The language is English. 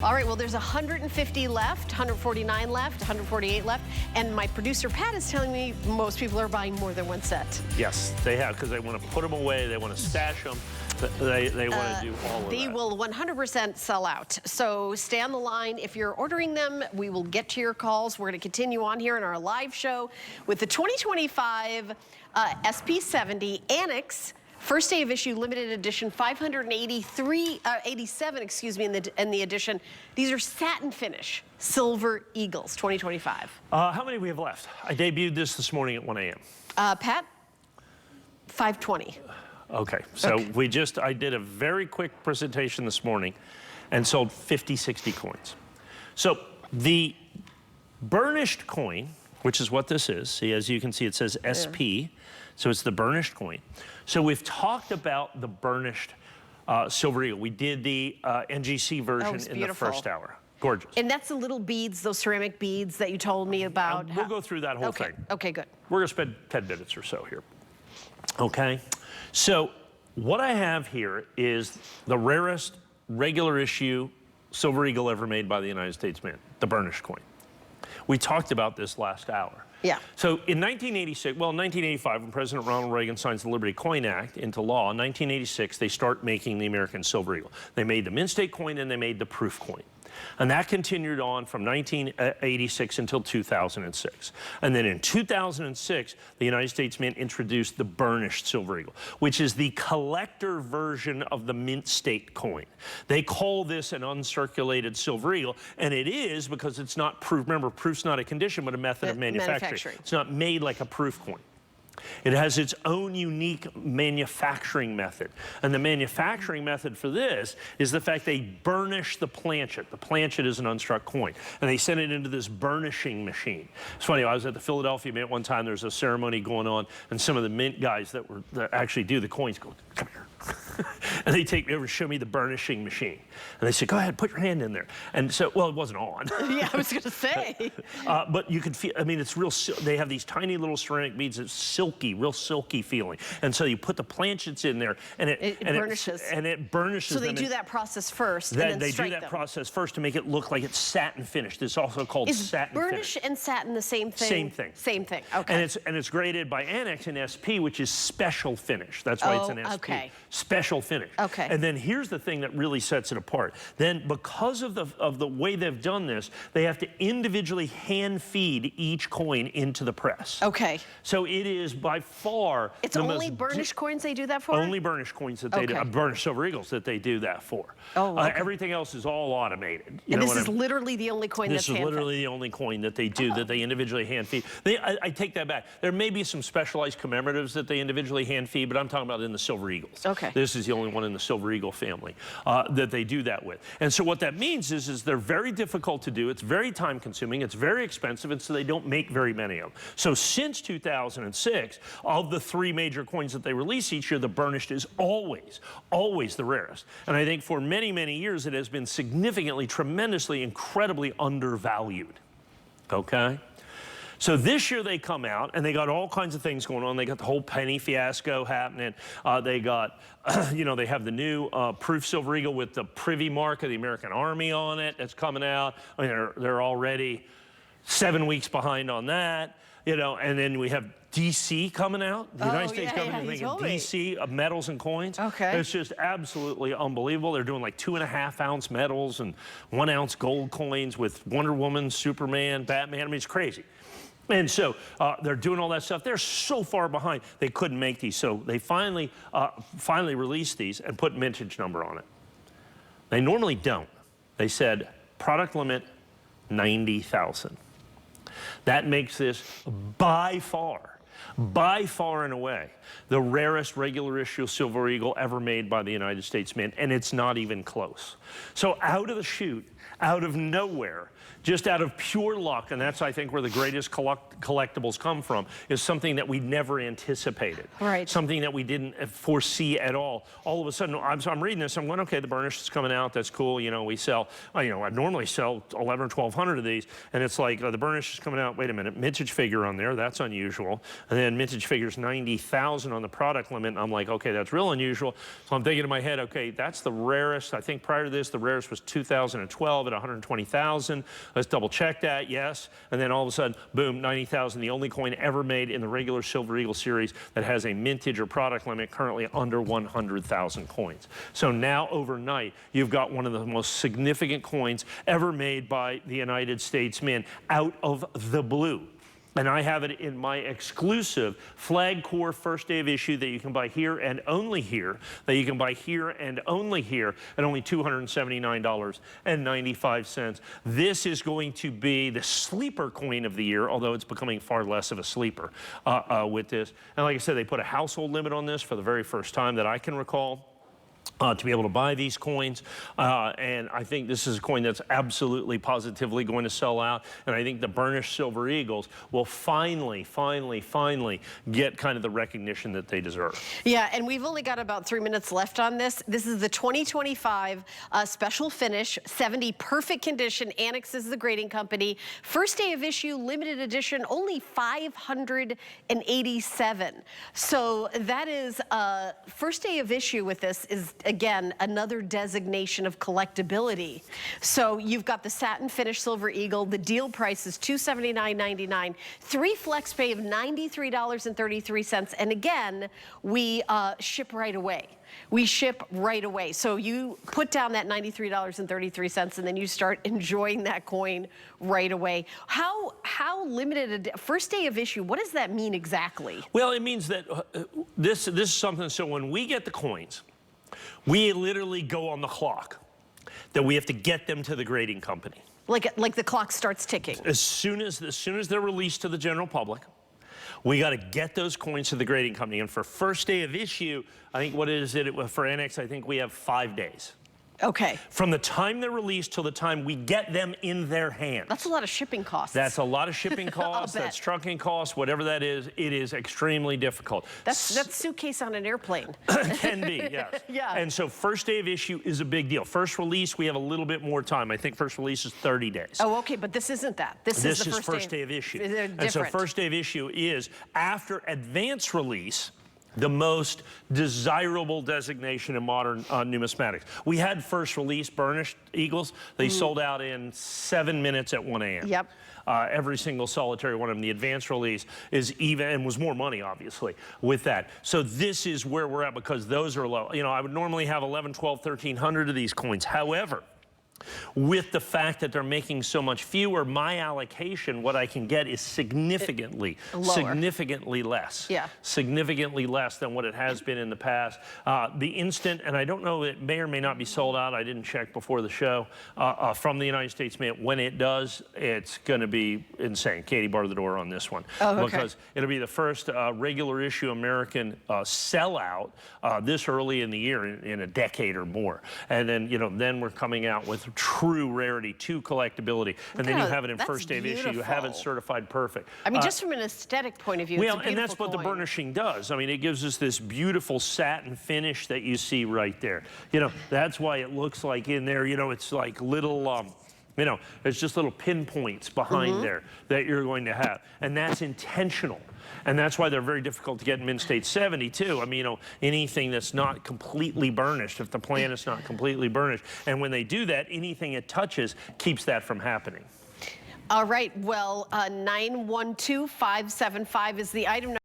All right, well, there's 150 left, 149 left, 148 left, and my producer Pat is telling me most people are buying more than one set. Yes, they have, because they want to put them away, they want to stash them, they want to do all of that. They will 100% sell out. So stay on the line. If you're ordering them, we will get to your calls. We're going to continue on here in our live show with the 2025 SP70 ANACS. First day of issue, limited edition, 587, excuse me, in the edition. These are satin finish, Silver Eagles, 2025. How many we have left? I debuted this morning at 1 a.m. Pat, 5:20. Okay, so I did a very quick presentation this morning and sold 50, 60 coins. So the burnished coin, which is what this is, see, as you can see, it says SP, so it's the burnished coin. So we've talked about the burnished Silver Eagle. We did the NGC version in the first hour. Gorgeous. And that's the little beads, those ceramic beads that you told me about. We'll go through that whole thing. Okay, good. We're gonna spend 10 minutes or so here. Okay, so what I have here is the rarest regular issue Silver Eagle ever made by the United States Mint, the burnished coin. We talked about this last hour. Yeah. So in 1986, well, in 1985, when President Ronald Reagan signs the Liberty Coin Act into law, in 1986, they start making the American Silver Eagle. They made the mint state coin and they made the proof coin. And that continued on from 1986 until 2006. And then in 2006, the United States Mint introduced the burnished Silver Eagle, which is the collector version of the mint state coin. They call this an uncirculated Silver Eagle, and it is because it's not proof. Remember, proof's not a condition, but a method of manufacturing. It's not made like a proof coin. It has its own unique manufacturing method. And the manufacturing method for this is the fact they burnish the planchet. The planchet is an unstruck coin. And they send it into this burnishing machine. It's funny, I was at the Philadelphia Mint one time, there's a ceremony going on, and some of the mint guys that actually do the coins go, come here. And they take me over to show me the burnishing machine. And they say, go ahead, put your hand in there. And so, well, it wasn't on. Yeah, I was going to say. But you could feel, I mean, it's real, they have these tiny little ceramic beads. It's silky, real silky feeling. And so you put the planchets in there, and it burnishes. And it burnishes So they do that process first, and then they do that process first to make it look like it's satin finished. It's also called satin finish. Is burnish and satin the same thing? Same thing. Same thing, okay. And it's graded by ANACS and SP, which is special finish. That's why it's an SP. Okay. Special finish. Okay. And then here's the thing that really sets it apart. Then because of the way they've done this, they have to individually hand feed each coin into the press. Okay. So it is by far it's only burnished coins they do that for? Only burnished coins that they do, burnished Silver Eagles that they do that for. Oh, okay. Everything else is all automated. And this is literally the only coin that's hand-fed? This is literally the only coin that they do, that they individually hand feed. I take that back. There may be some specialized commemoratives that they individually hand feed, but I'm talking about in the Silver Eagles. Okay. This is the only one in the Silver Eagle family that they do that with. And so what that means is they're very difficult to do. It's very time consuming. It's very expensive. And so they don't make very many of them. So since 2006, of the 3 major coins that they release each year, the burnished is always the rarest. And I think for many, many years, it has been significantly, tremendously, incredibly undervalued. Okay? So this year they come out and they got all kinds of things going on. They got the whole penny fiasco happening. They got, you know, they have the new proof Silver Eagle with the privy mark of the American Army on it that's coming out. I mean, they're already 7 weeks behind on that, you know, and then we have DC coming out. The United States government is making DC of metals and coins. Okay. It's just absolutely unbelievable. They're doing like 2.5 ounce metals and 1 ounce gold coins with Wonder Woman, Superman, Batman. I mean, it's crazy. And so they're doing all that stuff. They're so far behind, they couldn't make these. So they finally released these and put mintage number on it. They normally don't. They said product limit 90,000. That makes this by far and away, the rarest regular issue Silver Eagle ever made by the United States Mint, and it's not even close. So out of the chute, out of nowhere, just out of pure luck, and that's, I think, where the greatest collectibles come from, is something that we never anticipated. Right. Something that we didn't foresee at all. All of a sudden, I'm reading this, I'm going, okay, the burnished is coming out, that's cool, you know, we sell, you know, I normally sell 1,100 or 1,200 of these, and it's like, the burnished is coming out, wait a minute, mintage figure on there, that's unusual, and then mintage figure's 90,000. 200,000 on the product limit. And I'm like, okay, that's real unusual. So I'm thinking in my head, okay, that's the rarest. I think prior to this, the rarest was 2012 at 120,000. Let's double check that, yes. And then all of a sudden, boom, 90,000, the only coin ever made in the regular Silver Eagle series that has a mintage or product limit currently under 100,000 coins. So now overnight, you've got one of the most significant coins ever made by the United States Mint out of the blue. And I have it in my exclusive flag core first day of issue that you can buy here and only here, that you can buy here and only here at only $279.95. This is going to be the sleeper coin of the year, although it's becoming far less of a sleeper with this. And like I said, they put a household limit on this for the very first time that I can recall. To be able to buy these coins. And I think this is a coin that's absolutely positively going to sell out. And I think the burnished Silver Eagles will finally get kind of the recognition that they deserve. Yeah, and we've only got about 3 minutes left on this. This is the 2025 special finish, 70 perfect condition. ANACS is the grading company. First day of issue, limited edition, only 587. So that is, first day of issue with this is, again, another designation of collectability. So you've got the SatinFinish Silver Eagle. The deal price is $279.99. 3 flex pay of $93.33. And again, we ship right away. We ship right away. So you put down that $93.33 and then you start enjoying that coin right away. How limited first day of issue, what does that mean exactly? Well, it means that this is something, so when we get the coins, we literally go on the clock that we have to get them to the grading company. Like the clock starts ticking. As soon as they're released to the general public, we got to get those coins to the grading company. And for first day of issue, I think what is it for ANACS, I think we have 5 days. Okay. From the time they're released till the time we get them in their hands. That's a lot of shipping costs. That's a lot of shipping costs. That's trucking costs, whatever that is. It is extremely difficult. That's suitcase on an airplane. Can be, yes. Yeah. And so first day of issue is a big deal. First release, we have a little bit more time. I think first release is 30 days. Oh, okay, but this isn't that. This is the first day of issue. They're and different. so first day of issue is after advance release, the most desirable designation in modern numismatics. We had first release burnished Eagles. They sold out in 7 minutes at 1 a.m. Yep. Every single solitary one of them. The advanced release is even, and was more money, obviously, with that. So this is where we're at because those are low. You know, I would normally have 11, 12, 1,300 of these coins. However, with the fact that they're making so much fewer, my allocation, what I can get is significantly less. Yeah. Significantly less than what it has been in the past. The instant, and I don't know, it may or may not be sold out, I didn't check before the show, from the United States Mint. When it does, it's going to be insane. Katie, bar the door on this one. Oh, okay. Because it'll be the first regular issue American sellout this early in the year in a decade or more. And then, you know, then we're coming out with true rarity, to collectability, and then you have it in first day of issue. You have it certified perfect. I mean, just from an aesthetic point of view, well, it's a and that's what coin. the burnishing does. I mean, it gives us this beautiful satin finish that you see right there. You know, that's why it looks like in there, you know, it's like little, you know, it's just little pinpoints behind there that you're going to have, and that's intentional. And that's why they're very difficult to get in Mint State 70 too. I mean, you know, anything that's not completely burnished, if the plant is not completely burnished, and when they do that, anything it touches keeps that from happening. All right, well, 912575 is the item number.